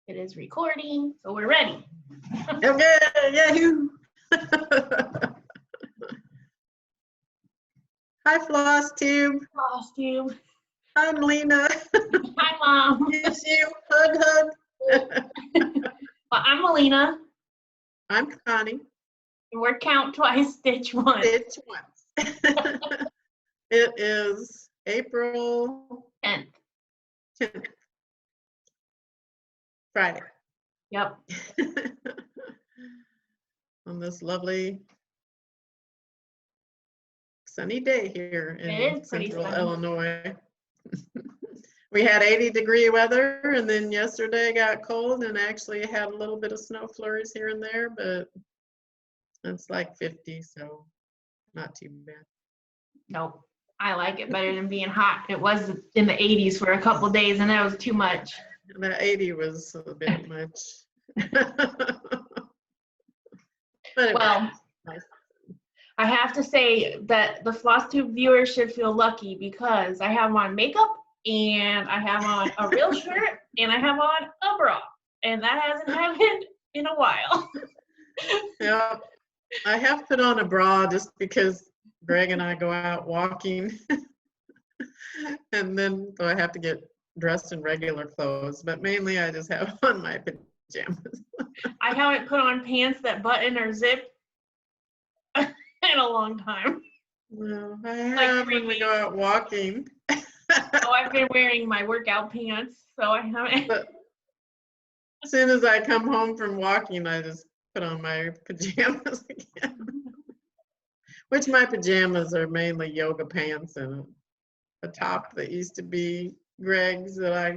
It is recording, so we're ready. Okay, yahoo! Hi, Flosstube. Flosstube. Hi, Melina. Hi, Mom. Miss you. Hug. Well, I'm Melina. I'm Connie. And we're Count Twice, Stitch Once. Stitch Once. It is April 10th. 10th. Friday. Yep. On this lovely sunny day here in central Illinois. We had 80-degree weather, and then yesterday got cold and actually had a little bit of snow flurries here and there, but it's like 50, so not too bad. Nope. I like it better than being hot. It was in the 80s for a couple days, and that was too much. That 80 was a bit much. But well, nice. I have to say that the Flosstube viewers should feel lucky because I have on makeup, and I have on a real shirt, and I have on a bra, and that hasn't happened in a while. Yeah, I have put on a bra just because Greg and I go out walking, and then so I have to get dressed in regular clothes, but mainly I just have on my pajamas. I haven't put on pants that button or zip in a long time. Well, I have when we go out walking. Oh, I've been wearing my workout pants, so I haven't. But as soon as I come home from walking, I just put on my pajamas again. Which my pajamas are mainly yoga pants and a top that used to be Greg's that I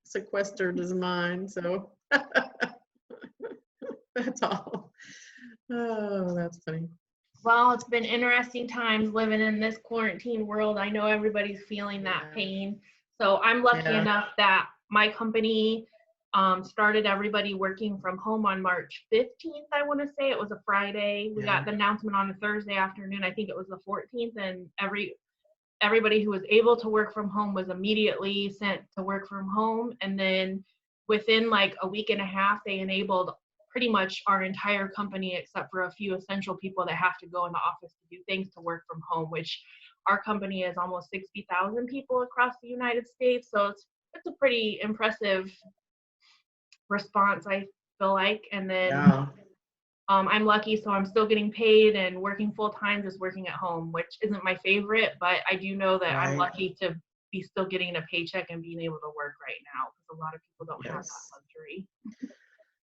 sequestered as mine. So that's all. Oh, that's funny. Well, it's been interesting times living in this quarantine world. I know everybody's feeling that pain. So I'm lucky enough that my company started everybody working from home on March 15th, I want to say. It was a Friday. We got the announcement on a Thursday afternoon. I think it was the 14th, and everybody who was able to work from home was immediately sent to work from home. And then within like a week and a half, they enabled pretty much our entire company, except for a few essential people that have to go in the office to do things, to work from home, which our company is almost 60,000 people across the United States. So it's a pretty impressive response, I feel like. And then I'm lucky, so I'm still getting paid and working full time, just working at home, which isn't my favorite, but I do know that I'm lucky to be still getting a paycheck and being able to work right now, because a lot of people don't have that luxury.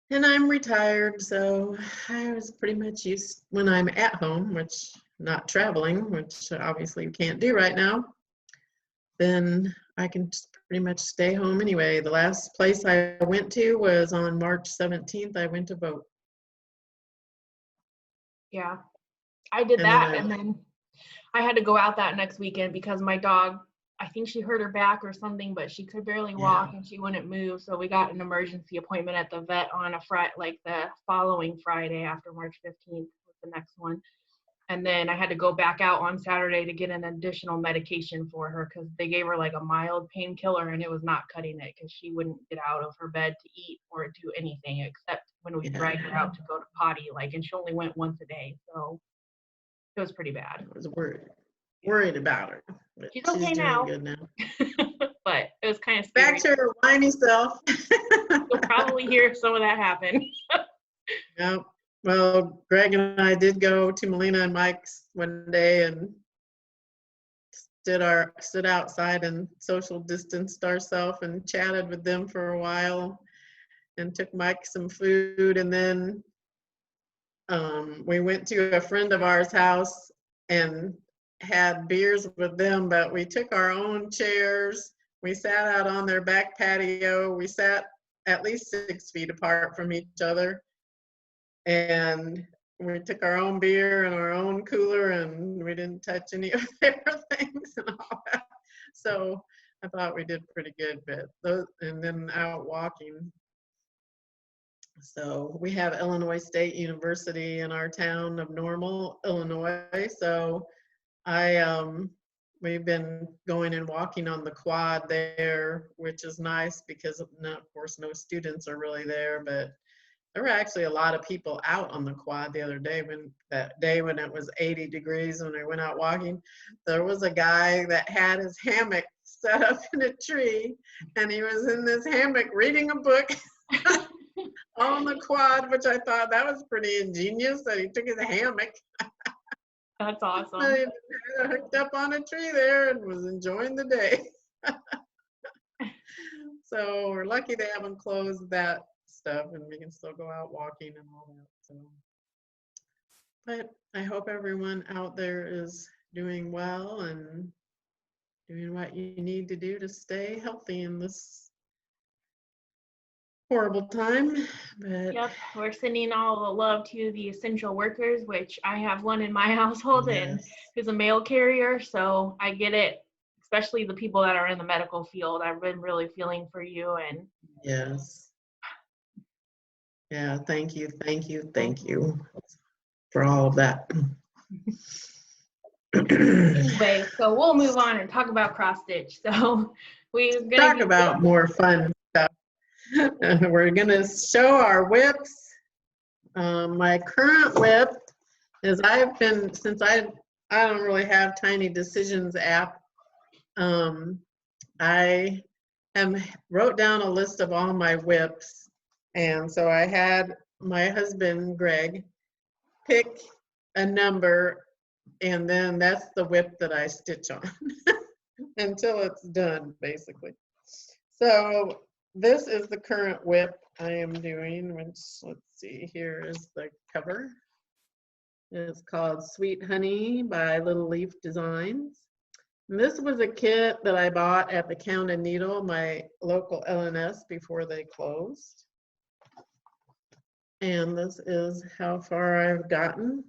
And I'm retired, so I was pretty much used when I'm at home, which not traveling, which obviously you can't do right now, then I can pretty much stay home anyway. The last place I went to was on March 17th. I went to vote. Yeah, I did that, and then I had to go out that next weekend because my dog, I think she hurt her back or something, but she could barely walk and she wouldn't move. So we got an emergency appointment at the vet on like the following Friday after March 15th was the next one. And then I had to go back out on Saturday to get an additional medication for her because they gave her like a mild painkiller and it was not cutting it because she wouldn't get out of her bed to eat or do anything except when we dragged her out to go to potty, and she only went once a day. So it was pretty bad. I was worried about her. She's okay now. Good now. But it was kind of scary. Back to her whiny self. You'll probably hear some of that happen. Yep. Well, Greg and I did go to Melina and Mike's one day and stood outside and social distanced ourselves and chatted with them for a while and took Mike some food, and then we went to a friend of ours' house and had beers with them, but we took our own chairs. We sat out on their back patio. We sat at least 6 feet apart from each other. And we took our own beer and our own cooler, and we didn't touch any of their things and all that. So I thought we did pretty good, and then out walking. So we have Illinois State University in our town of Normal, Illinois. So I we've been going and walking on the quad there, which is nice because of course no students are really there, but there were actually a lot of people out on the quad the other day when it was 80 degrees when I went out walking. There was a guy that had his hammock set up in a tree, and he was in this hammock reading a book on the quad, which I thought that was pretty ingenious that he took his hammock. That's awesome. He hooked up on a tree there and was enjoying the day. So we're lucky they haven't closed that stuff and we can still go out walking and all that. So, but I hope everyone out there is doing well and doing what you need to do to stay healthy in this horrible time. But yep, we're sending all the love to the essential workers, which I have one in my household and who's a mail carrier, so I get it, especially the people that are in the medical field. I've been really feeling for you. And yes. Yeah, thank you for all of that. Anyway, so we'll move on and talk about cross stitch. So we're gonna talk about more fun stuff. We're gonna show our whips. My current whip is since I don't really have Tiny Decisions app. I wrote down a list of all my whips, and so I had my husband Greg pick a number, and then that's the whip that I stitch on until it's done, basically. So this is the current whip I am doing, which, let's see, here is the cover. It's called Sweet Honey by Little Leaf Designs. And this was a kit that I bought at the Count and Needle, my local LNS, before they closed. And this is how far I've gotten.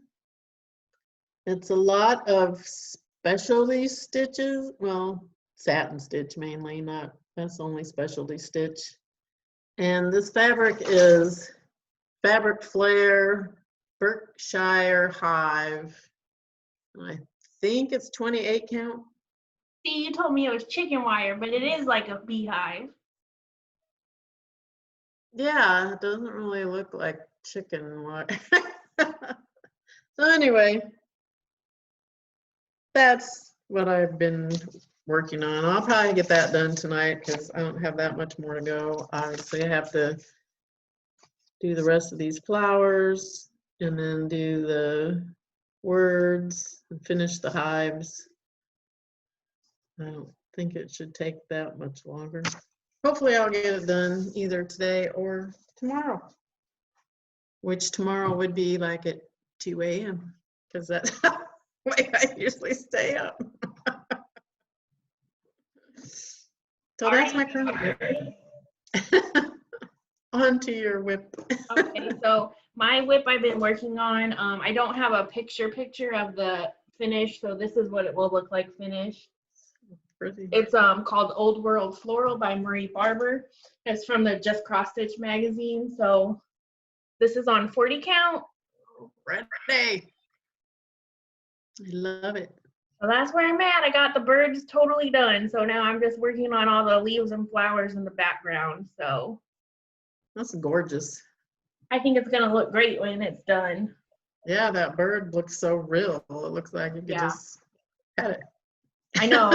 It's a lot of specialty stitches, well, satin stitch mainly, that's only specialty stitch. And this fabric is Fabric Flare Berkshire Hive. I think it's 28 count. See, you told me it was chicken wire, but it is like a beehive. Yeah, it doesn't really look like chicken wire. So anyway, that's what I've been working on. I'll probably get that done tonight because I don't have that much more to go. Obviously, I have to do the rest of these flowers and then do the words and finish the hives. I don't think it should take that much longer. Hopefully I'll get it done either today or tomorrow, which tomorrow would be like at 2 a.m. because that's how I usually stay up. So that's my current whip. On to your whip. Okay, so my whip I've been working on, I don't have a picture of the finish, so this is what it will look like finished. Pretty. It's called Old World Floral by Marie Barber. It's from the Just Cross Stitch magazine. So this is on 40 count. Ready. I love it. So that's where I'm at. I got the birds totally done. So now I'm just working on all the leaves and flowers in the background. So that's gorgeous. I think it's gonna look great when it's done. Yeah, that bird looks so real. It looks like you could just pet it. I know.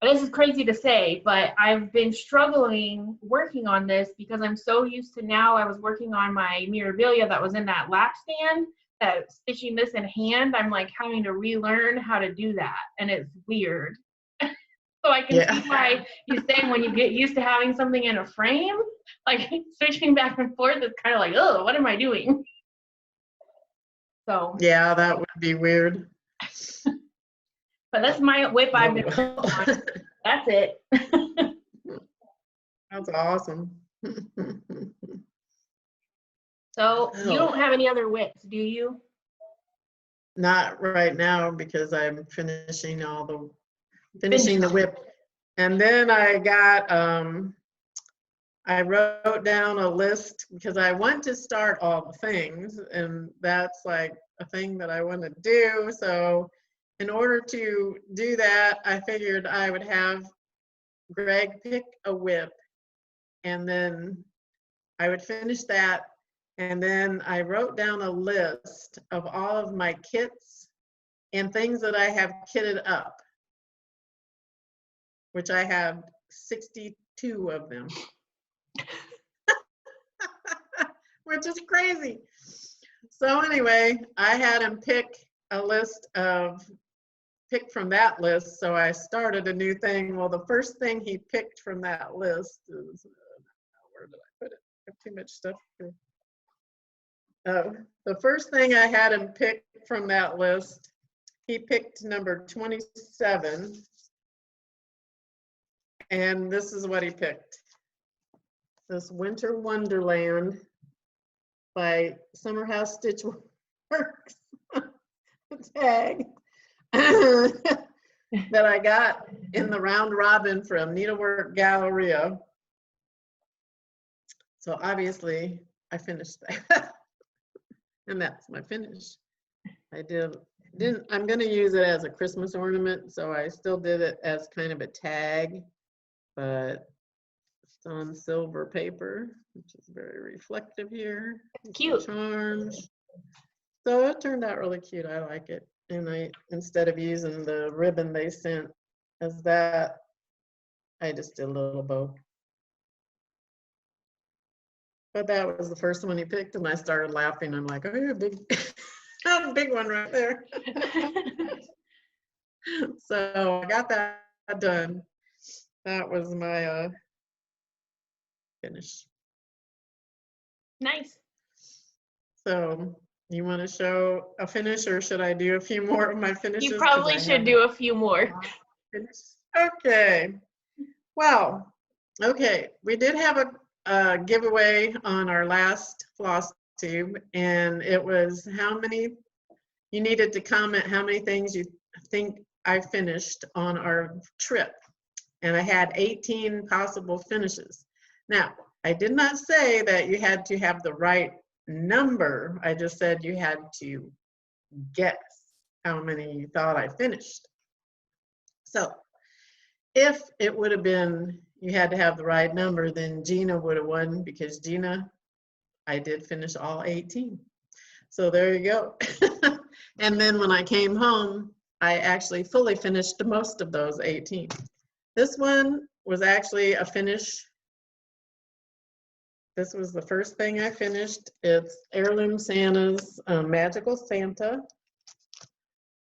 This is crazy to say, but I've been struggling working on this because I'm so used to now. I was working on my Mirabilia that was in that lap stand, that stitching this in hand, I'm like having to relearn how to do that, and it's weird. So I can see why you're saying when you get used to having something in a frame, like switching back and forth, it's kind of like, oh, what am I doing? So yeah, that would be weird. But that's my whip I've been working on. That's it. That's awesome. So you don't have any other whips, do you? Not right now because I'm finishing the whip. And then I got I wrote down a list because I want to start all the things, and that's like a thing that I want to do. So in order to do that, I figured I would have Greg pick a whip, and then I would finish that, and then I wrote down a list of all of my kits and things that I have kitted up, which I have 62 of them, which is crazy. So anyway, I had him pick from that list. So I started a new thing. Well, the first thing he picked from that list is, where did I put it? I have too much stuff here. The first thing I had him pick from that list, he picked number 27. And this is what he picked. This Winter Wonderland by Summerhouse Stitch Works tag that I got in the round robin from Needlework Galleria. So obviously I finished that. And that's my finish. I'm gonna use it as a Christmas ornament, so I still did it as kind of a tag, but it's on silver paper, which is very reflective here. It's cute. Charms. So it turned out really cute. I like it. And instead of using the ribbon they sent as that, I just did a little bow. But that was the first one he picked, and I started laughing. I'm like, oh, a big, a big one right there. So I got that done. That was my finish. Nice. So you want to show a finish, or should I do a few more of my finishes? You probably should do a few more. Okay. Well, okay. We did have a giveaway on our last Flosstube, and it was how many, you needed to comment how many things you think I finished on our trip. And I had 18 possible finishes. Now, I did not say that you had to have the right number. I just said you had to guess how many you thought I finished. So if it would have been, you had to have the right number, then Gina would have won, because Gina, I did finish all 18. So there you go. And then when I came home, I actually fully finished most of those 18. This one was actually a finish. This was the first thing I finished. It's Heirloom Santa's Magical Santa.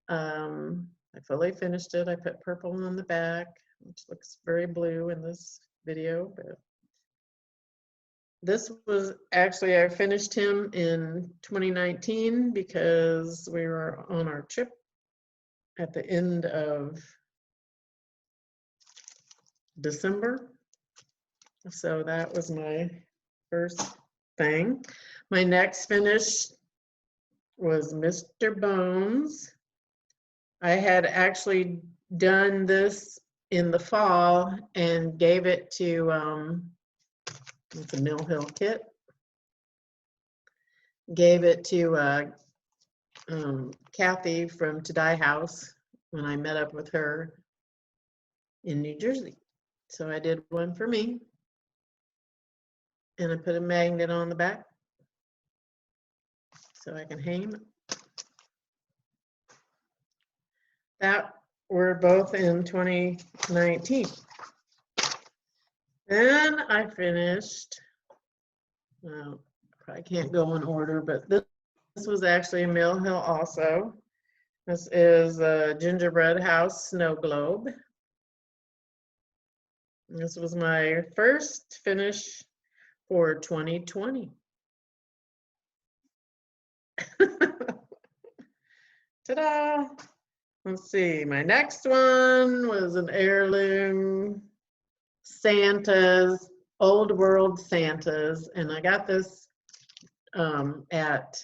I fully finished it. I put purple on the back, which looks very blue in this video. But this was actually, I finished him in 2019 because we were on our trip at the end of December. So that was my first thing. My next finish was Mr. Bones. I had actually done this in the fall and gave it to, it's a Mill Hill kit. Gave it to Kathy from To Die House when I met up with her in New Jersey. So I did one for me, and I put a magnet on the back so I can hang it. That were both in 2019. Then I finished, well, I can't go in order, but this was actually a Mill Hill also. This is a Gingerbread House Snow Globe. This was my first finish for 2020. Ta-da! Let's see, my next one was an Heirloom Santa's, Old World Santas, and I got this at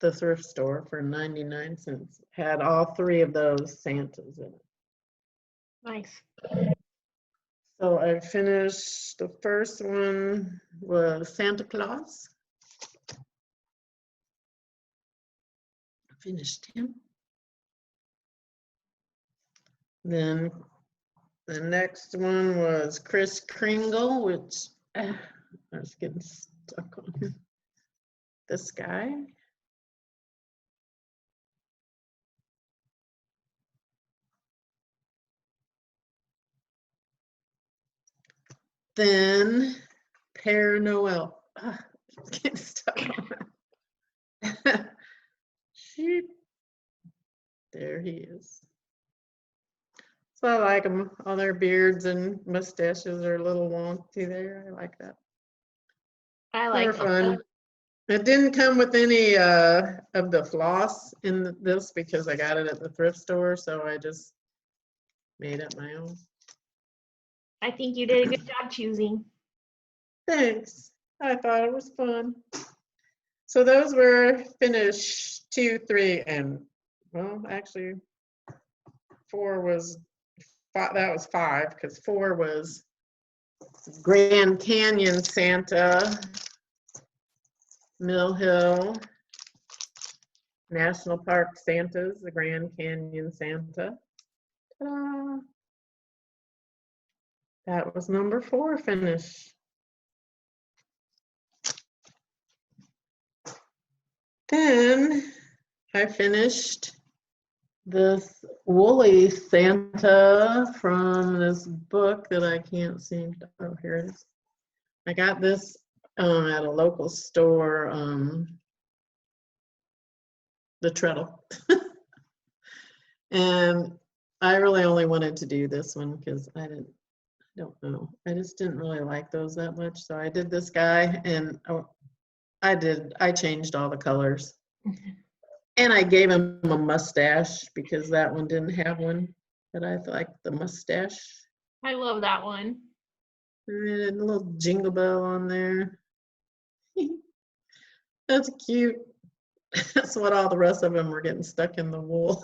the thrift store for 99 cents. Had all three of those Santas in it. Nice. So I finished, the first one was Santa Claus. I finished him. Then the next one was Kris Kringle, which I was getting stuck on this guy. Then Père Noël. Getting stuck on that. Sheep. There he is. So I like them. All their beards and mustaches are a little wonky there. I like that. I like They were fun. It didn't come with any of the floss in this because I got it at the thrift store, so I just made up my own. I think you did a good job choosing. Thanks. I thought it was fun. So those were finished 2, 3, and well, actually 4 was 5. That was 5 because 4 was Grand Canyon Santa, Mill Hill National Park Santas, the Grand Canyon Santa. Ta-da. That was number 4 finish. Then I finished this woolly Santa from this book that I can't seem to, oh, here it is. I got this at a local store, the Treadle. And I really only wanted to do this one because I don't know. I just didn't really like those that much. So I did this guy and I changed all the colors. And I gave him a mustache because that one didn't have one, but I liked the mustache. I love that one. And a little jingle bell on there. That's cute. That's what all the rest of them were getting stuck in the wool.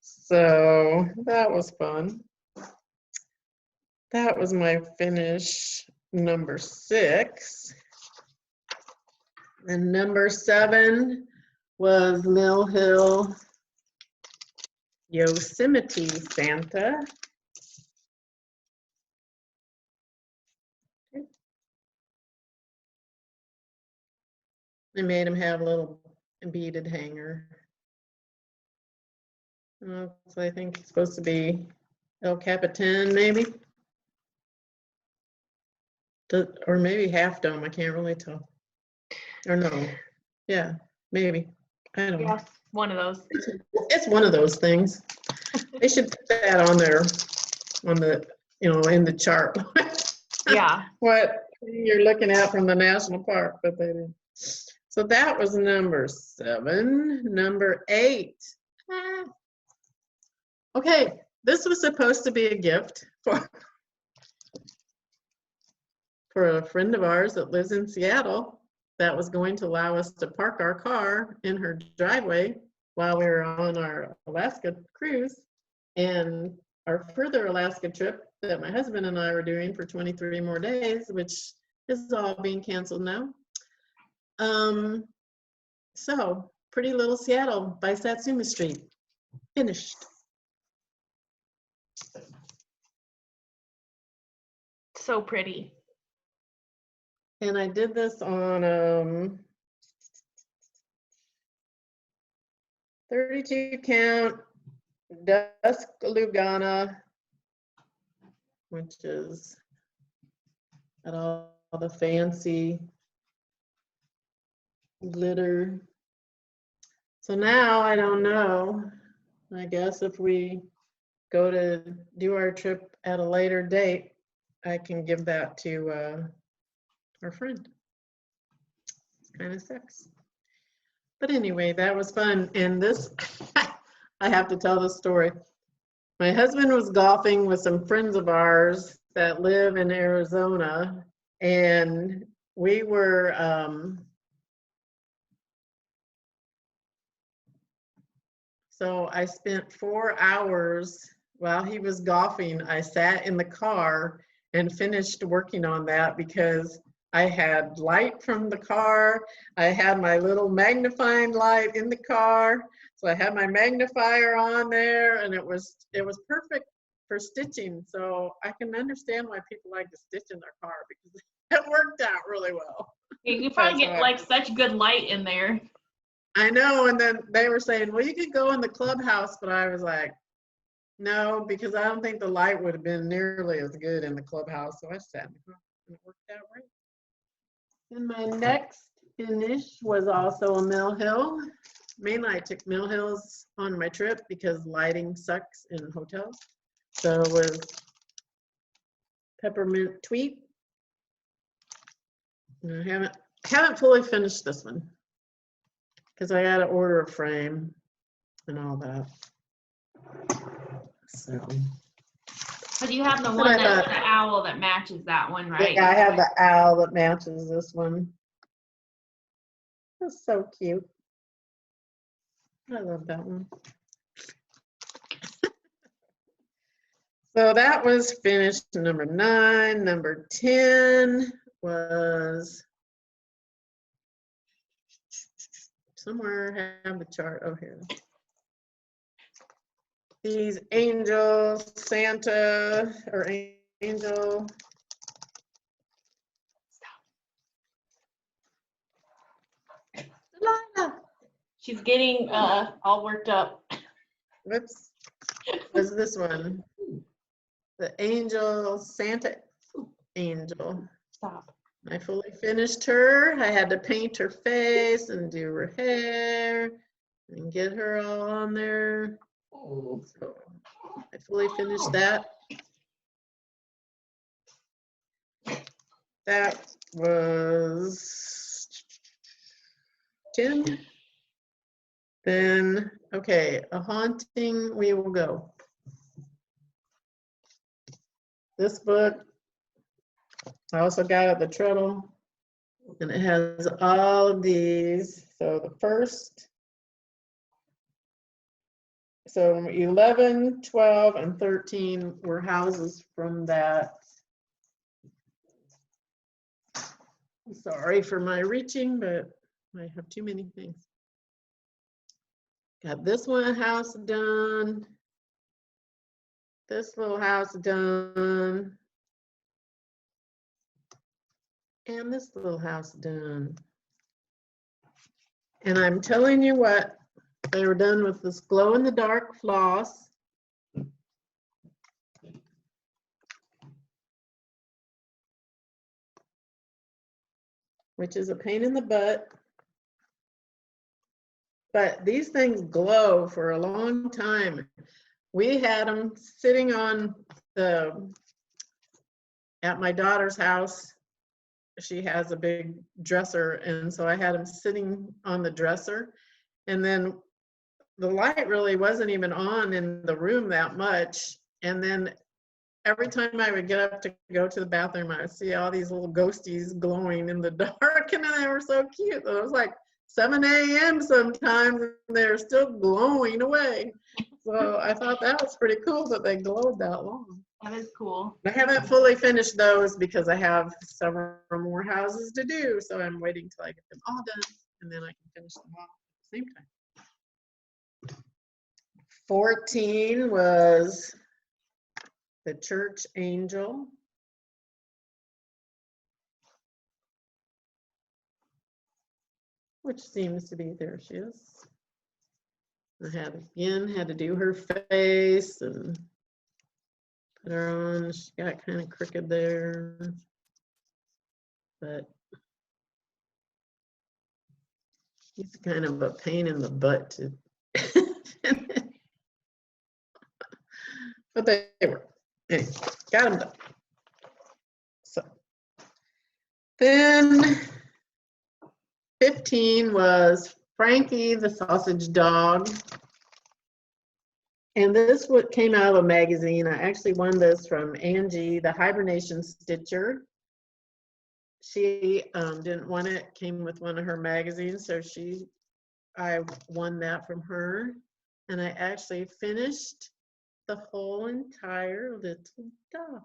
So that was fun. That was my finish number 6. And number 7 was Mill Hill Yosemite Santa. I made him have a little beaded hanger. So I think it's supposed to be El Capitan, maybe. Or maybe half dome, I can't really tell. Or no, yeah, maybe. I don't know. Yes, one of those. It's one of those things. They should put that on there, on the, in the chart. Yeah. What you're looking at from the national park, but they didn't. So that was number 7. Number 8. Okay, this was supposed to be a gift for a friend of ours that lives in Seattle that was going to allow us to park our car in her driveway while we were on our Alaska cruise. And our further Alaska trip that my husband and I were doing for 23 more days, which is all being canceled now. So Pretty Little Seattle by Satsuma Street, finished. So pretty. And I did this on 32 count Dusk Lugana, which is got all the fancy glitter. So now I don't know. I guess if we go to do our trip at a later date, I can give that to our friend. It's kind of sucks. But anyway, that was fun. And this, I have to tell this story. My husband was golfing with some friends of ours that live in Arizona, and we were so I spent 4 hours while he was golfing. I sat in the car and finished working on that because I had light from the car. I had my little magnifying light in the car. So So I had my magnifier on there, and it was perfect for stitching. So I can understand why people like to stitch in their car because it worked out really well. You probably get like such good light in there. I know, and then they were saying, well, you could go in the clubhouse, but I was like, no, because I don't think the light would have been nearly as good in the clubhouse. So I sat in the car, and it worked out right. And my next finish was also a Mill Hill. Mainly I took Mill Hills on my trip because lighting sucks in hotels. So it was Peppermint Tweet. And I haven't fully finished this one because I got to order a frame and all that. So. But you have the one that's the owl that matches that one, right? Yeah, I have the owl that matches this one. That's so cute. I love that one. So that was finished number 9. Number 10 was somewhere I have the chart. Oh, here. These angels, Santa or angel. Melina. She's getting all worked up. Whoops. Was this one? The angel, Santa angel. Stop. I fully finished her. I had to paint her face and do her hair and get her all on there. So I fully finished that. That was 10. Then, okay, a haunting, we will go. This book, I also got at the Treadle, and it has all of these. So the first, so 11, 12, and 13 were houses from that. I'm sorry for my reaching, but I have too many things. Got this one house done. This little house done. And this little house done. And I'm telling you what, they were done with this glow-in-the-dark floss. Which is a pain in the butt. But these things glow for a long time. We had them sitting on at my daughter's house. She has a big dresser, and so I had them sitting on the dresser. And then the light really wasn't even on in the room that much. And then every time I would get up to go to the bathroom, I would see all these little ghosties glowing in the dark, and they were so cute. It was like 7 a.m. sometimes, and they're still glowing away. So I thought that was pretty cool that they glowed that long. That is cool. I haven't fully finished those because I have several more houses to do. So I'm waiting till I get them all done, and then I can finish them all at the same time. 14 was the church angel. Which seems to be, there she is. I had to do her face and put her on. She got kind of crooked there, but she's kind of a pain in the butt to but they were. Anyway, got them done. So then 15 was Frankie the sausage dog. And this what came out of a magazine. I actually won this from Angie, the hibernation stitcher. She didn't want it, came with one of her magazines, so I won that from her. And I actually finished the whole entire little dog.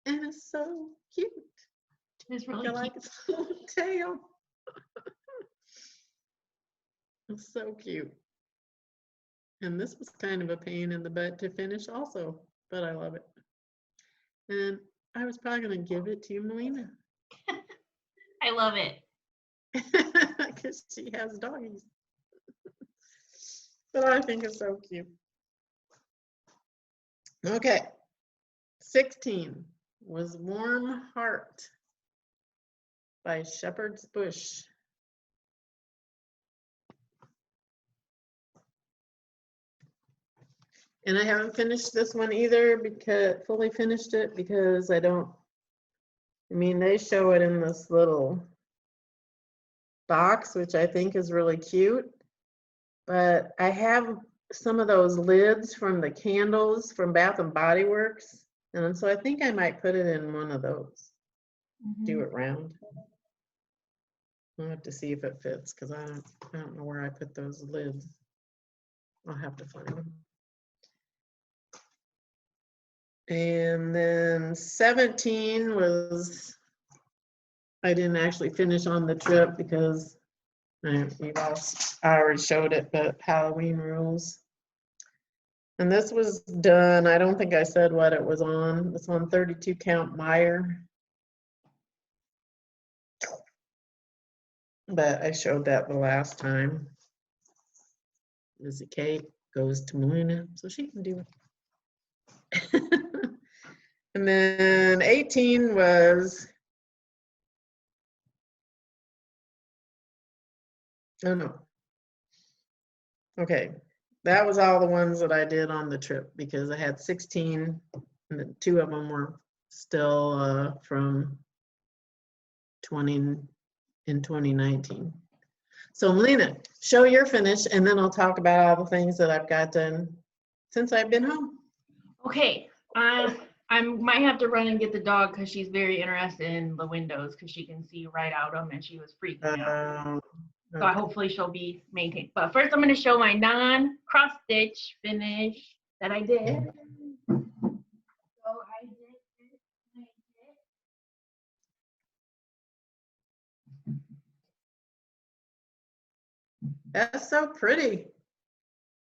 And it's so cute. It's really I like its little tail. It's so cute. And this was kind of a pain in the butt to finish also, but I love it. And I was probably going to give it to you, Melina. I love it. Because she has doggies. But I think it's so cute. Okay. 16 was Warm Heart by Shepherd's Bush. And I haven't finished this one either, because fully finished it, because I mean, they show it in this little box, which I think is really cute. But I have some of those lids from the candles from Bath and Body Works. And so I think I might put it in one of those. Do it round. I'll have to see if it fits, because I don't know where I put those lids. I'll have to find them. And then 17 was, I didn't actually finish on the trip because I already showed it, but Halloween Rules. And this was done, I don't think I said what it was on. It's on 32 count Meyer. But I showed that the last time. Lizzie Kate goes to Melina, so she can do it. And then 18 was, oh no. Okay, that was all the ones that I did on the trip, because I had 16, and then 2 of them were still from 2019. So Melina, show your finish, and then I'll talk about all the things that I've got done since I've been home. Okay, I might have to run and get the dog because she's very interested in the windows because she can see right out them, and she was freaking out. So Okay. hopefully she'll be maintained. But first I'm going to show my non-cross stitch finish that I did. So I did this. That's so pretty.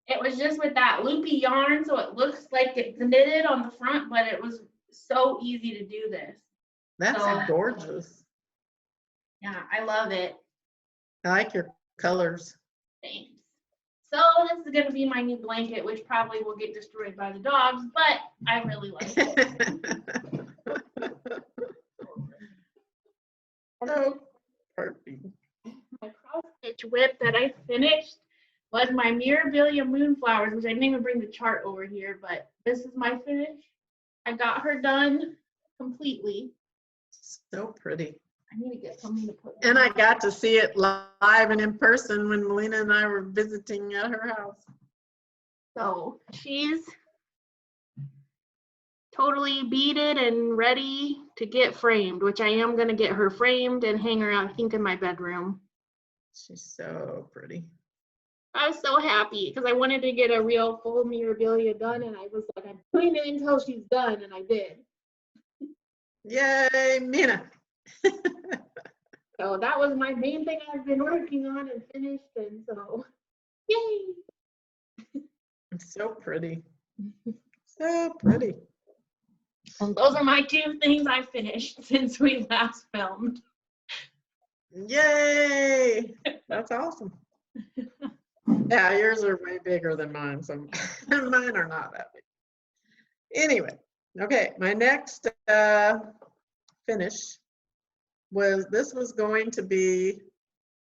It was just with that loopy yarn, so it looks like it's knitted on the front, but it was so easy to do this. That's gorgeous. Yeah, I love it. I like your colors. Thanks. So this is going to be my new blanket, which probably will get destroyed by the dogs, but I really like it. Oh, perfect. My cross stitch whip that I finished was my Mirabilia Moonflowers, which I didn't even bring the chart over here, but this is my finish. I got her done completely. So pretty. I need to get something to put. And I got to see it live and in person when Melina and I were visiting at her house. So she's totally beaded and ready to get framed, which I am going to get her framed and hang her out, I think, in my bedroom. She's so pretty. I was so happy because I wanted to get a real full Mirabilia done, and I was like, I'm doing it until she's done, and I did. Yay, Mina. So that was my main thing I've been working on and finished, and so yay. It's so pretty. So pretty. And those are my 2 things I finished since we last filmed. Yay! That's awesome. Yeah, yours are way bigger than mine, so mine are not that big. Anyway, okay, my next finish was going to be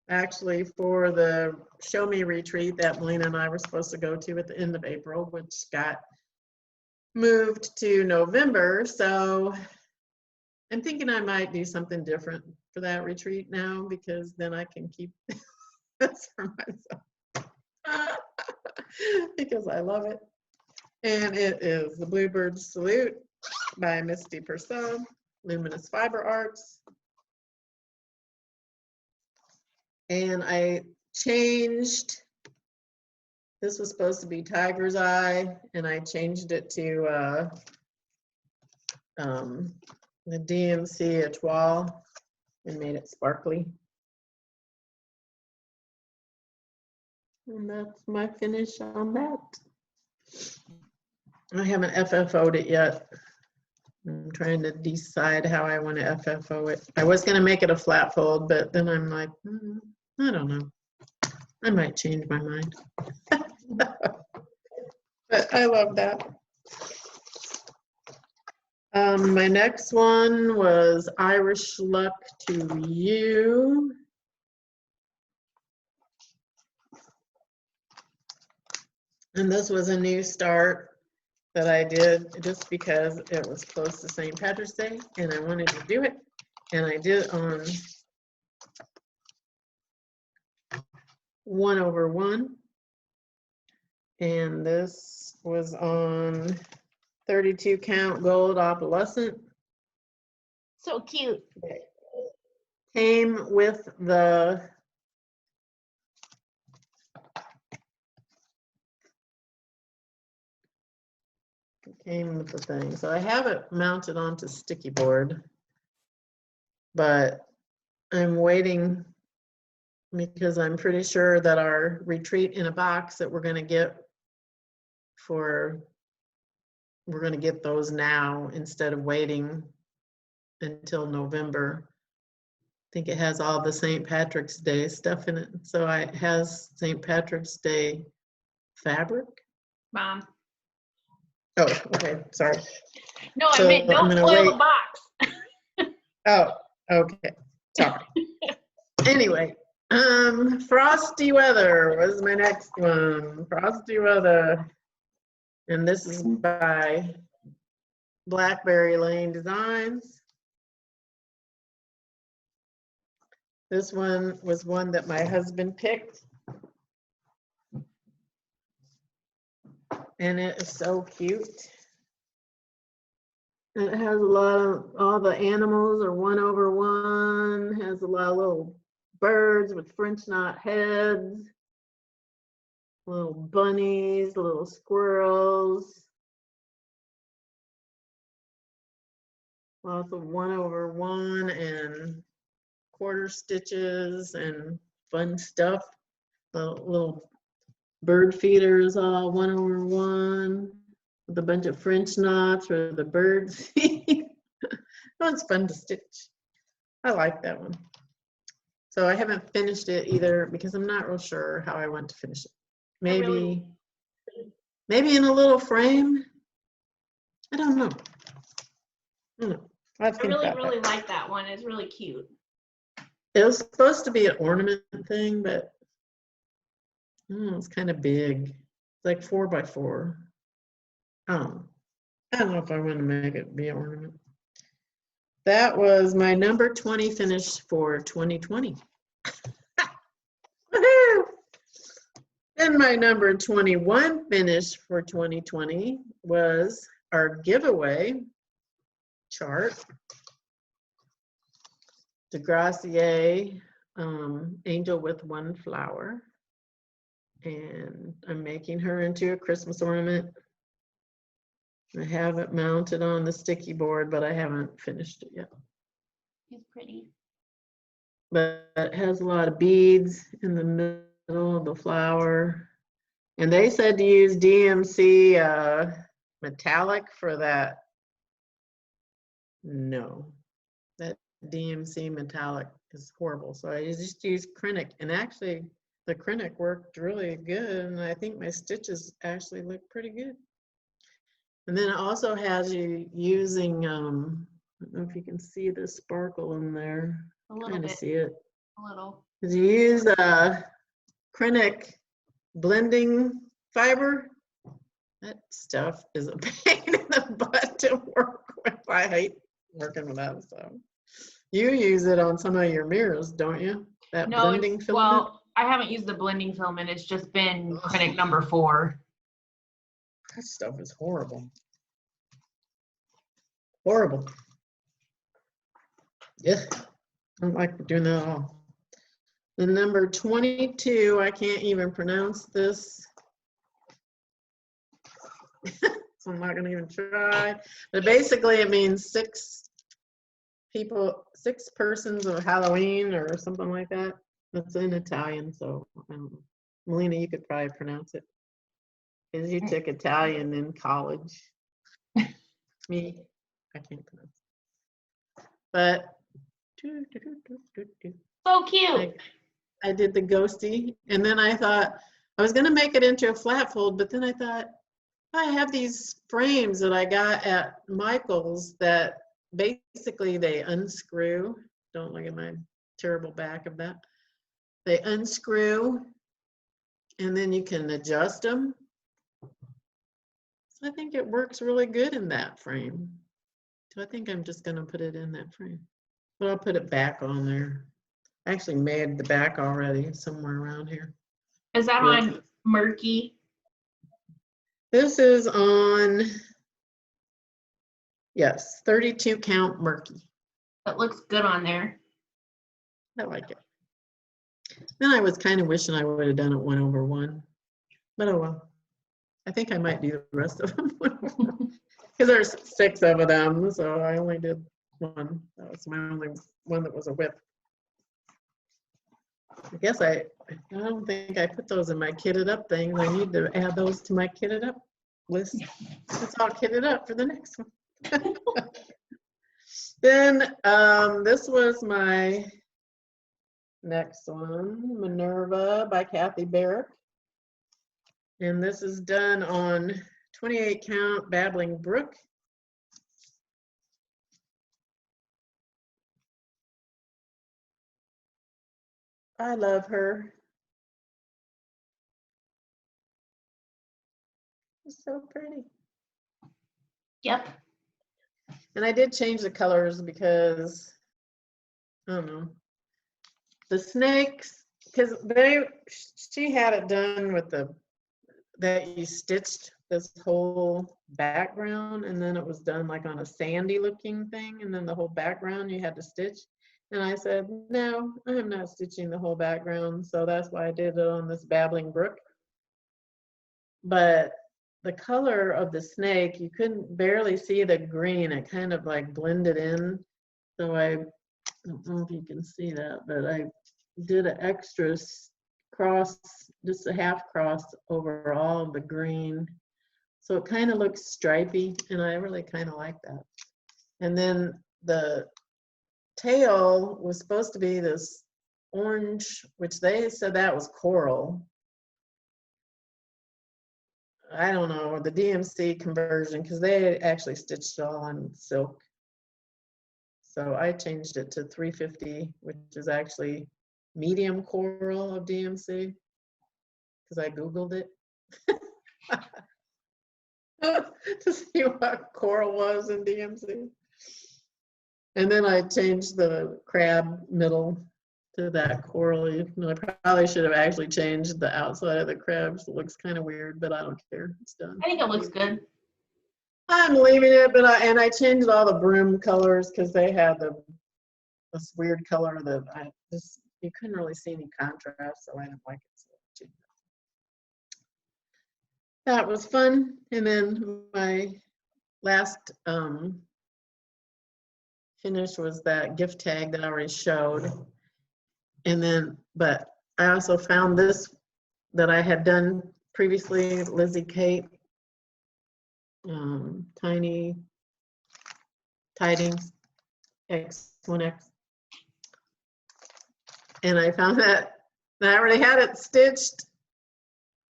actually for the Show Me retreat that Melina and I were supposed to go to at the end of April, which got moved to November. So I'm thinking I might do something different for that retreat now, because then I can keep this for myself because I love it. And it is the Bluebird Salute by Misty Purcell, Luminous Fiber Arts. And I changed, this was supposed to be Tiger's Eye, and I changed it to the DMC Etoile and made it sparkly. And that's my finish on that. I haven't FFO'd it yet. I'm trying to decide how I want to FFO it. I was going to make it a flat fold, but then I'm like, I don't know. I might change my mind. But I love that. My next one was Irish Luck to You. And this was a new start that I did just because it was close to St. Patrick's Day and I wanted to do it. And I did it on 1/1. And this was on 32 count gold opalescent. So cute. Came with the thing. So I have it mounted onto sticky board, but I'm waiting because I'm pretty sure that our retreat in a box that we're going to get those now instead of waiting until November. I think it has all the St. Patrick's Day stuff in it. So it has St. Patrick's Day fabric. Mom. Oh, okay, sorry. No, I meant don't spoil the box. Oh, okay, sorry. Anyway, Frosty Weather was my next one. Frosty Weather. And this is by Blackberry Lane Designs. This one was one that my husband picked. And it is so cute. And it has a lot of, all the animals are 1/1, has a lot of little birds with French knot heads, little bunnies, little squirrels. Lots of 1/1 and quarter stitches and fun stuff. The little bird feeders all 1/1 with a bunch of French knots for the birds. That one's fun to stitch. I like that one. So I haven't finished it either because I'm not real sure how I want to finish it. Maybe in a little frame. I don't know. I really like that one. It's really cute. It was supposed to be an ornament thing, but it's kind of big. It's like 4x4. I don't know if I want to make it be an ornament. That was my number 20 finish for 2020. Woohoo! Then my number 21 finish for 2020 was our giveaway chart. DeGracier Angel with One Flower. And I'm making her into a Christmas ornament. I have it mounted on the sticky board, but I haven't finished it yet. It's pretty. But it has a lot of beads in the middle of the flower. And they said to use DMC metallic for that. No, that DMC metallic is horrible. So I just used Krennic, and actually the Krennic worked really good. And I think my stitches actually look pretty good. And then it also has you using, I don't know if you can see the sparkle in there. A little kind of bit. see it. A little. Because you use Krennic blending fiber. That stuff is a pain in the butt to work with. I hate working with that stuff. You use it on some of your mirrors, don't you? That blending filament? Well, I haven't used the blending filament. It's just been Krennic number 4. That stuff is horrible. Horrible. Yeah, I don't like doing that at all. The number 22, I can't even pronounce this. So I'm not gonna even try. But basically it means 6 persons of Halloween or something like that. That's in Italian, so I don't know. Melina, you could probably pronounce it. Because you took Italian in college. Me, I can't pronounce it. But So cute. I did the ghosty, and then I thought I was gonna make it into a flat fold, but then I thought I have these frames that I got at Michael's that basically they unscrew. Don't look at my terrible back of that. They unscrew, and then you can adjust them. So I think it works really good in that frame. So I think I'm just gonna put it in that frame. But I'll put it back on there. I actually made the back already somewhere around here. Is that on Murky? This is on, yes, 32 count Murky. That looks good on there. I like it. Then I was kind of wishing I would have done it 1/1, but oh well. I think I might do the rest of them because there's 6 of them, so I only did 1. That was my only one that was a whip. I guess I don't think I put those in my kitted up things. I need to add those to my kitted up list. It's all kitted up for the next one. Then this was my next one, Minerva by Kathy Barrick. And this is done on 28 count Babbling Brook. I love her. She's so pretty. Yep. And I did change the colors because, I don't know, the snakes, because she had it done with that you stitched this whole background, and then it was done like on a sandy looking thing, and then the whole background you had to stitch. And I said, no, I'm not stitching the whole background, so that's why I did it on this Babbling Brook. But the color of the snake, you couldn't barely see the green. It kind of like blended in. So I don't know if you can see that, but I did an extra cross, just a half cross over all of the green. So it kind of looks stripy, and I really kind of like that. And then the tail was supposed to be this orange, which they said that was coral. I don't know, the DMC conversion, because they actually stitched it all on silk. So I changed it to 350, which is actually medium coral of DMC, because I Googled it to see what coral was in DMC. And then I changed the crab middle to that coral. I probably should have actually changed the outside of the crabs. It looks kind of weird, but I don't care. It's done. I think it looks good. I'm leaving it, but I changed all the broom colors because they had this weird color that you couldn't really see any contrast, so I didn't like it. So that was fun. And then my last finish was that gift tag that I already showed. And then, but I also found this that I had done previously, Lizzie Kate, Tiny Tidings X1X. And I found that I already had it stitched.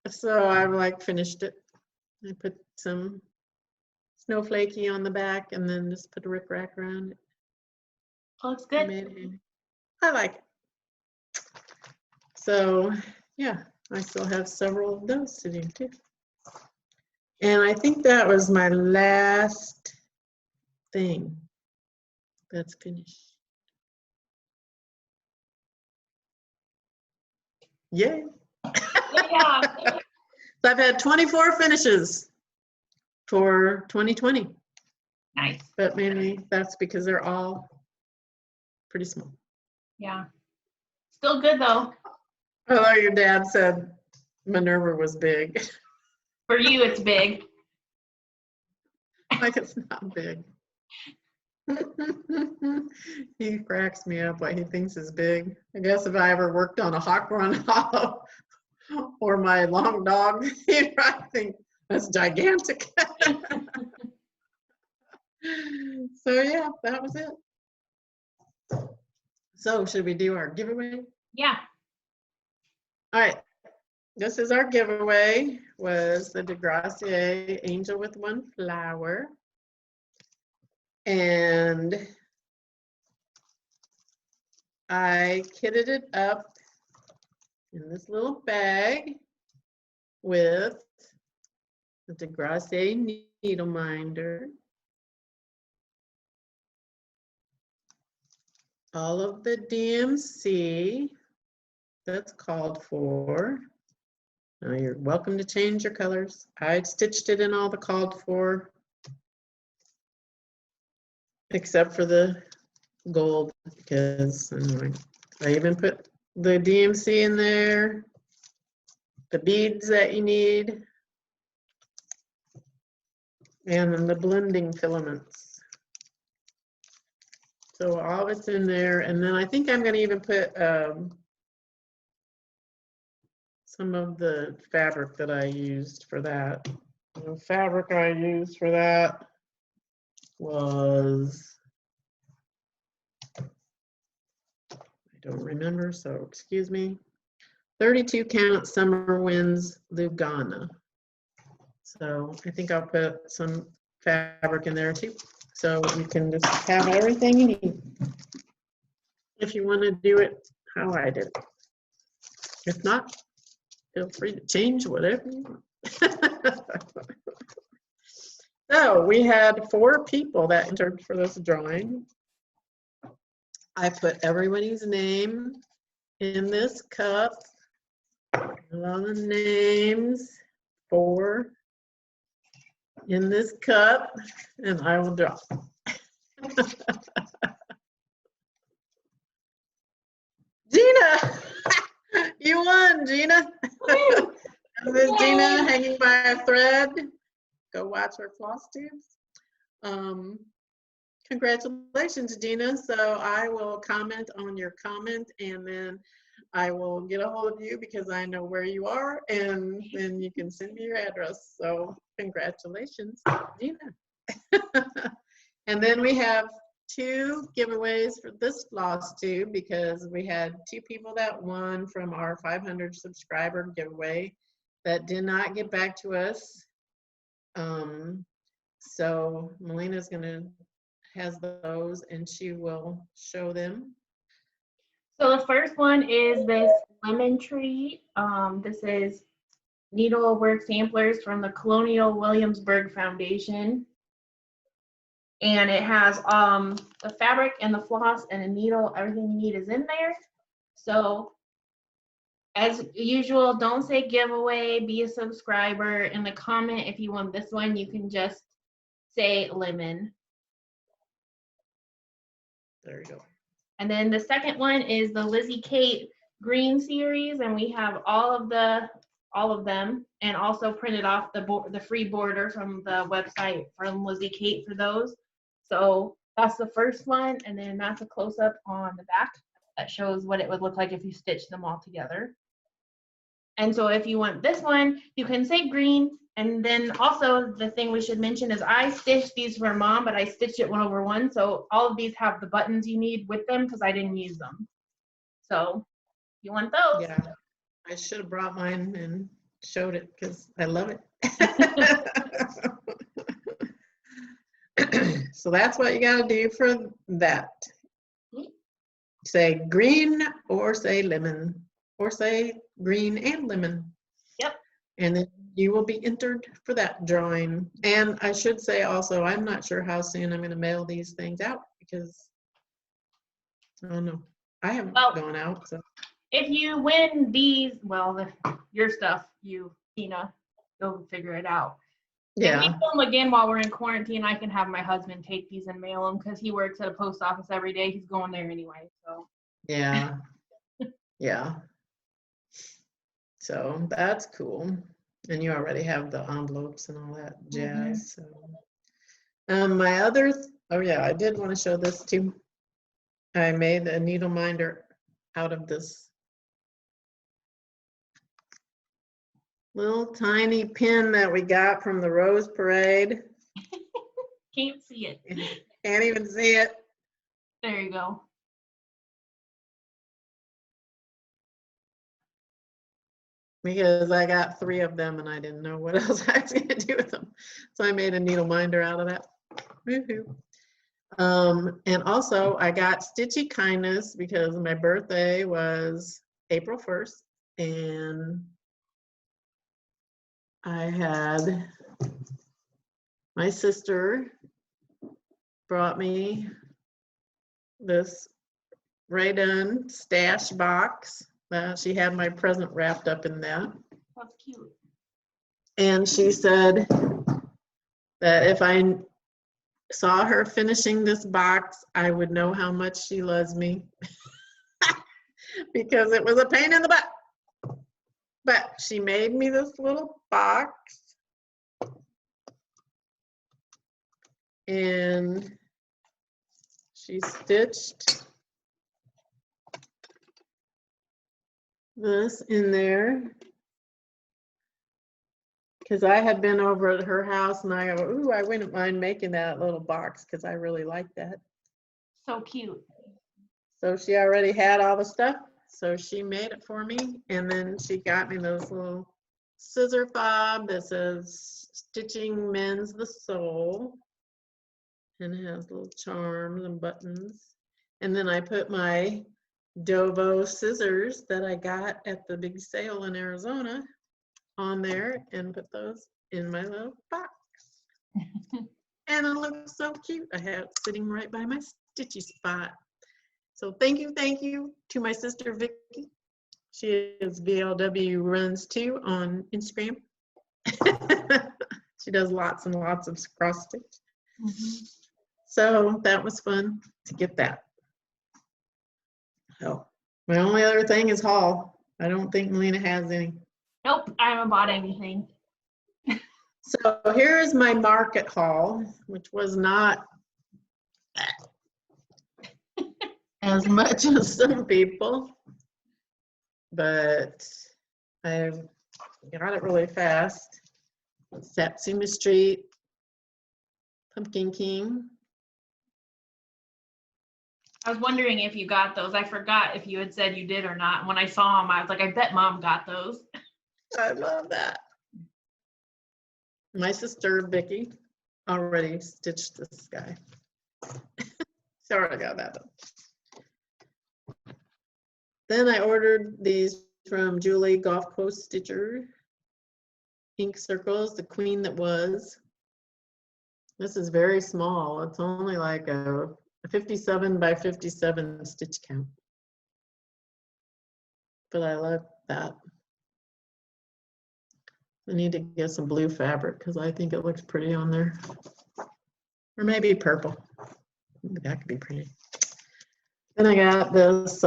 So I like finished it. I put some snowflakey on the back and then just put a rickrack around it. Looks good. I like it. So yeah, I still have several of those to do too. And I think that was my last thing that's finished. Yay. Yeah. So I've had 24 finishes for 2020. Nice. But maybe that's because they're all pretty small. Yeah. Still good though. Although your dad said Minerva was big. For you, it's big. Like it's not big. He cracks me up what he thinks is big. I guess if I ever worked on a Hawk Run Hollow or my long dog, he'd probably think that's gigantic. So yeah, that was it. So should we do our giveaway? Yeah. All right. This is our giveaway, was the Degracier Angel with One Flower. And I kitted it up in this little bag with the Degracier needle minder, all of the DMC that's called for. Now you're welcome to change your colors. I stitched it in all the called for, except for the gold, because anyway, I even put the DMC in there, the beads that you need, and then the blending filaments. So all of it's in there, and then I think I'm going to even put some of the fabric that I used for that. The fabric I used for that was, I don't remember, so excuse me, 32 count Summer Winds Lugana. So I think I'll put some fabric in there too. So you can just have everything you need if you want to do it how I did it. If not, feel free to change whatever you want. So we had 4 people that entered for this drawing. I put everybody's name in this cup. All the names, 4 in this cup, and I will draw. Gina, you won, Gina. This is Gina hanging by a thread. Go watch her Flosstubes. Congratulations, Gina. So I will comment on your comment, and then I will get a hold of you because I know where you are, and then you can send me your address. So congratulations, Gina. And then we have 2 giveaways for this Flosstube, because we had 2 people that won from our 500 subscriber giveaway that did not get back to us. So Melina's has those, and she will show them. So the first one is this lemon tree. This is needlework samplers from the Colonial Williamsburg Foundation. And it has the fabric and the floss and a needle, everything you need is in there. So as usual, don't say giveaway, be a subscriber. In the comment, if you want this one, you can just say lemon. There you go. And then the second one is the Lizzie Kate green series, and we have all of them, and also printed off the free border from the website from Lizzie Kate for those. So that's the first one, and then that's a close-up on the back that shows what it would look like if you stitched them all together. And so if you want this one, you can say green. And then also the thing we should mention is I stitched these for Mom, but I stitched it 1/1. So all of these have the buttons you need with them because I didn't use them. So you want those? Yeah, I should have brought mine and showed it because I love it. So that's what you got to do for that. Say green or say lemon, or say green and lemon. Yep. And then you will be entered for that drawing. And I should say also, I'm not sure how soon I'm going to mail these things out, because I don't know. I haven't gone out. So if you win these, your stuff, Tina, you'll figure it out. Yeah. If we film again while we're in quarantine, I can have my husband take these and mail them because he works at a post office every day. He's going there anyway. So. Yeah. Yeah. So that's cool. And you already have the envelopes and all that jazz. So my other, oh yeah, I did want to show this too. I made a needle minder out of this little tiny pin that we got from the Rose Parade. Can't see it. Can't even see it. There you go. Because I got 3 of them and I didn't know what else I was going to do with them. So I made a needle minder out of that. Woohoo. And also I got Stitchy Kindness because my birthday was April 1st and I had my sister brought me this Ray Dunn stash box. She had my present wrapped up in that. That's cute. And she said that if I saw her finishing this box, I would know how much she loves me. Because it was a pain in the butt. But she made me this little box. And she stitched this in there. Because I had been over at her house and I go, ooh, I wouldn't mind making that little box because I really like that. So cute. So she already had all the stuff. So she made it for me. And then she got me those little scissor fob that says Stitching Mends the Soul. And it has little charms and buttons. And then I put my Dovo scissors that I got at the big sale in Arizona on there and put those in my little box. And it looks so cute. I have it sitting right by my stitchy spot. So thank you to my sister Vicky. She is VLW Runs 2 on Instagram. She does lots and lots of cross stitch. So that was fun to get that. So my only other thing is haul. I don't think Melina has any. Nope, I haven't bought anything. So here's my market haul, which was not as much as some people, but I got it really fast. Satsuma Street, Pumpkin King. I was wondering if you got those. I forgot if you had said you did or not. When I saw them, I was like, I bet Mom got those. I love that. My sister Vicky already stitched this guy. So I already got that done. Then I ordered these from Julie Gulf Coast Stitcher ink circles, the queen that was. This is very small. It's only like a 57 by 57 stitch count. But I love that. I need to get some blue fabric because I think it looks pretty on there. Or maybe purple. Maybe that could be pretty. Then I got this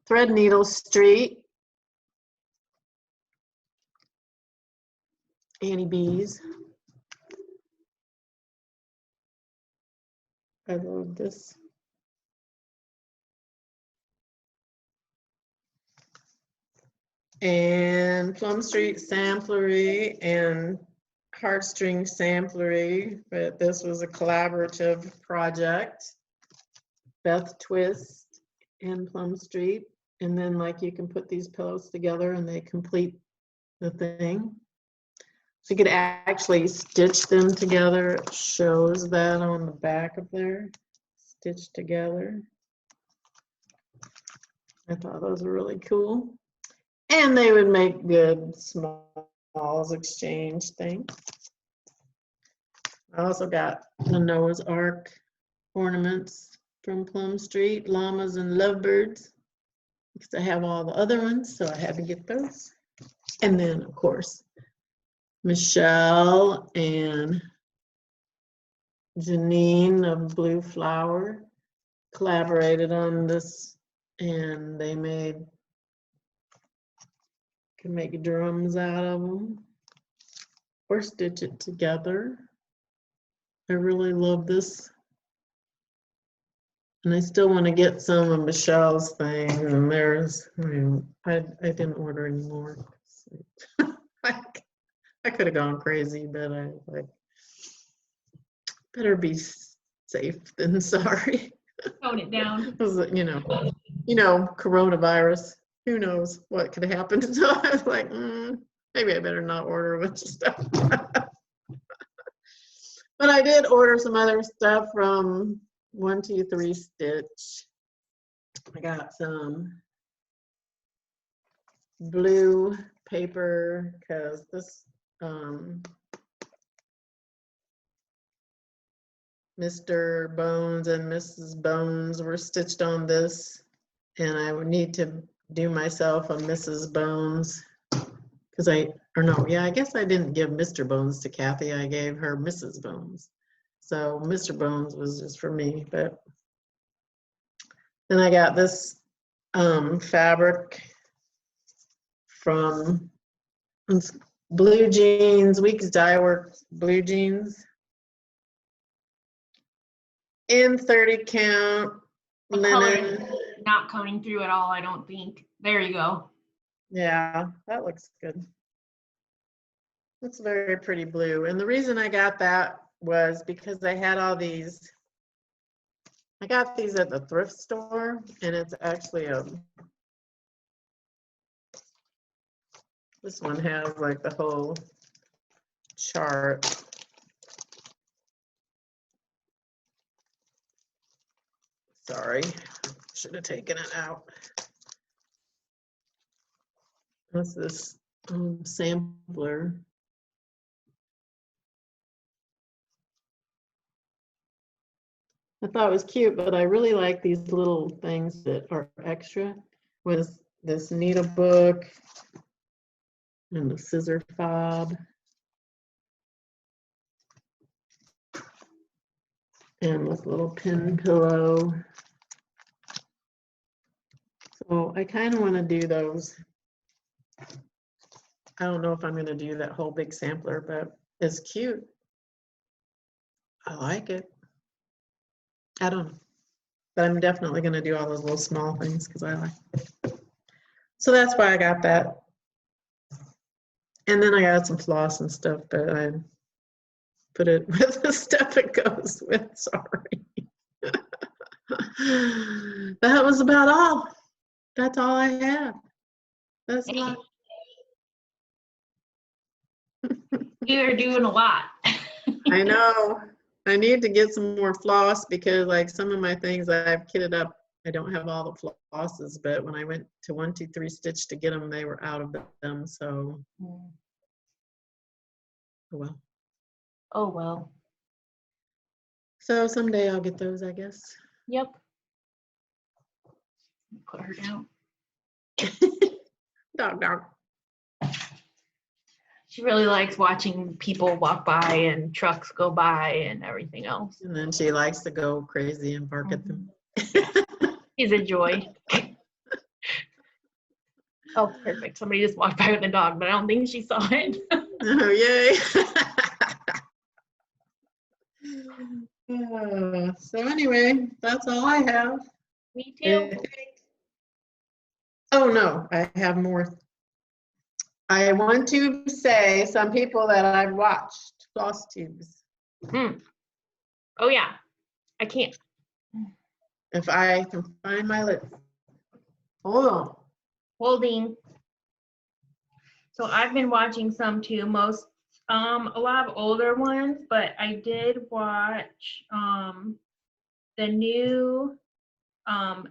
Thread Needle Street Annie Bees. I love this. And Plum Street Samplery and Heartstring Samplery, but this was a collaborative project. Beth Twist and Plum Street. And then like you can put these pillows together and they complete the thing. So you could actually stitch them together. It shows that on the back of there, stitched together. I thought those were really cool. And they would make good smalls exchange things. I also got the Noah's Ark ornaments from Plum Street, llamas and lovebirds, because I have all the other ones, so I had to get those. And then, of course, Michelle and Janine of Blue Flower collaborated on this, and they can make drums out of them or stitch it together. I really love this. And I still want to get some of Michelle's things, and there's, I didn't order any more. Like, I could have gone crazy, but I was like, better be safe than sorry. Tone it down. It was, coronavirus. Who knows what could happen? So I was like, maybe I better not order a bunch of stuff. But I did order some other stuff from 123 Stitch. I got some blue paper because this Mr. Bones and Mrs. Bones were stitched on this, and I would need to do myself a Mrs. Bones because I guess I didn't give Mr. Bones to Kathy. I gave her Mrs. Bones. So Mr. Bones was just for me. But then I got this fabric from Blue Jeans, Weeks Dye Works Blue Jeans. In 30 count linen. Not coming through at all, I don't think. There you go. Yeah, that looks good. It's very pretty blue. And the reason I got that was because I had all these. I got these at the thrift store, and it's actually this one has like the whole chart. Sorry, should have taken it out. That's this sampler. I thought it was cute, but I really like these little things that are extra with this needle book and the scissor fob and this little pin pillow. So I kind of want to do those. I don't know if I'm going to do that whole big sampler, but it's cute. I like it. I don't know. But I'm definitely going to do all those little small things because I like it. So that's why I got that. And then I got some floss and stuff, but I put it with the stuff it goes with. Sorry. That was about all. That's all I have. That's a lot. You're doing a lot. I know. I need to get some more floss because like some of my things I've kitted up, I don't have all the flosses, but when I went to 123 Stitch to get them, they were out of them. So, oh well. Oh well. So someday I'll get those, I guess. Yep. Put her down. Dog. She really likes watching people walk by and trucks go by and everything else. And then she likes to go crazy and bark at them. She's a joy. Oh, perfect. Somebody just walked by with a dog, but I don't think she saw it. Oh, yay. So anyway, that's all I have. Me too. Oh no, I have more. I want to say some people that I've watched, Flosstubes. Oh yeah, I can't. If I can find my list. Hold on. Holding. So I've been watching some too, a lot of older ones, but I did watch the new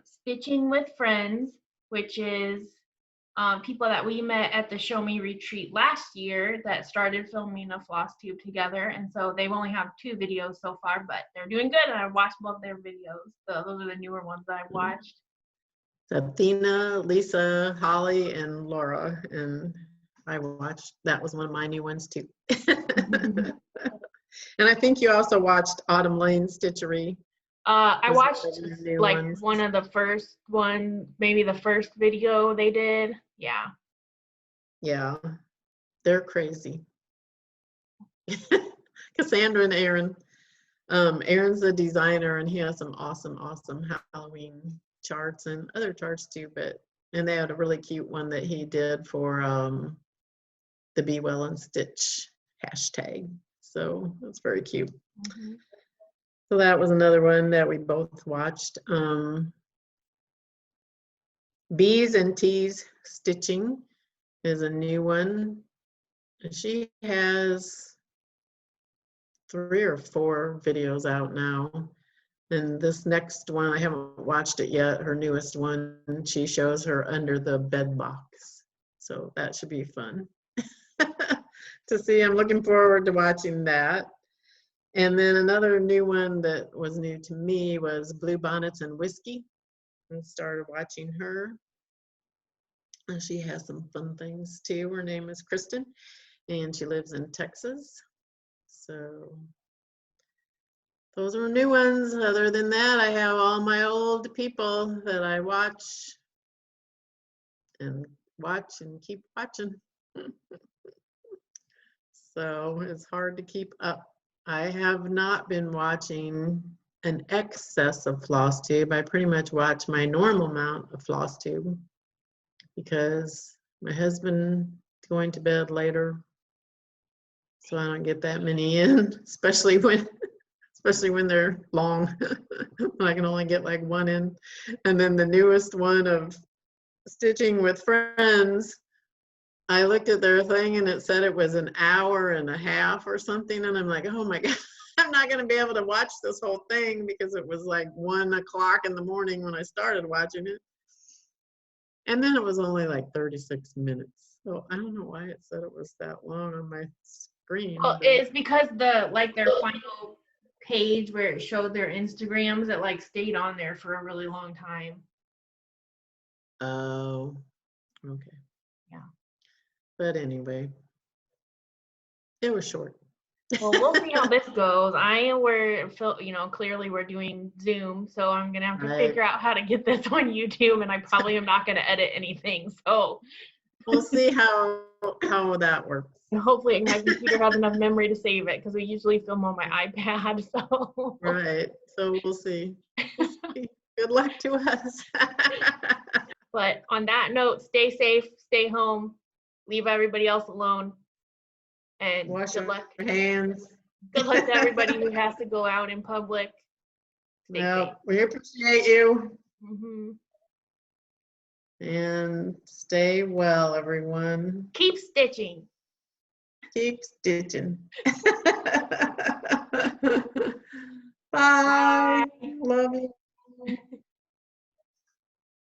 Stitching with Friends, which is people that we met at the Show Me retreat last year that started filming a Flosstube together. And so they've only have 2 videos so far, but they're doing good. And I've watched both their videos. So those are the newer ones that I've watched. Athena, Lisa, Holly, and Laura. And I watched, that was one of my new ones too. And I think you also watched Autumn Lane Stitchery. I watched like one of the first maybe the first video they did. Yeah. Yeah, they're crazy. Cassandra and Aaron. Aaron's the designer and he has some awesome Halloween charts and other charts too, and they had a really cute one that he did for the Be Well and Stitch hashtag. So that's very cute. Mm-hmm. So that was another one that we both watched. Bees and Tees Stitching is a new one. And she has 3 or 4 videos out now. And this next one, I haven't watched it yet, her newest one, she shows her under the bed box. So that should be fun to see. I'm looking forward to watching that. And then another new one that was new to me was Blue Bonnets and Whiskey. And started watching her. And she has some fun things too. Her name is Kristen, and she lives in Texas. So those are new ones. Other than that, I have all my old people that I watch and keep watching. So it's hard to keep up. I have not been watching an excess of Flosstube. I pretty much watch my normal amount of Flosstube because my husband is going to bed later, so I don't get that many in, especially when they're long. I can only get like 1 in. And then the newest one of Stitching with Friends, I looked at their thing and it said it was an hour and a half or something, and I'm like, oh my God, I'm not going to be able to watch this whole thing because it was like 1 o'clock in the morning when I started watching it. And then it was only like 36 minutes. So I don't know why it said it was that long on my screen. Well, it's because their final page where it showed their Instagrams, it like stayed on there for a really long time. Oh, okay. Yeah. But anyway, it was short. Well, we'll see how this goes. Clearly we're doing Zoom, so I'm gonna have to figure out how to get this on YouTube, and I probably am not gonna edit anything. So we'll see how that works. And hopefully my computer has enough memory to save it, because we usually film on my iPad. So right. So we'll see. Good luck to us. But on that note, stay safe, stay home, leave everybody else alone, and wash good luck. your hands. Good luck to everybody who has to go out in public. Stay safe. We appreciate you. Mm-hmm. And stay well, everyone. Keep stitching. Keep stitching. Bye. Love you.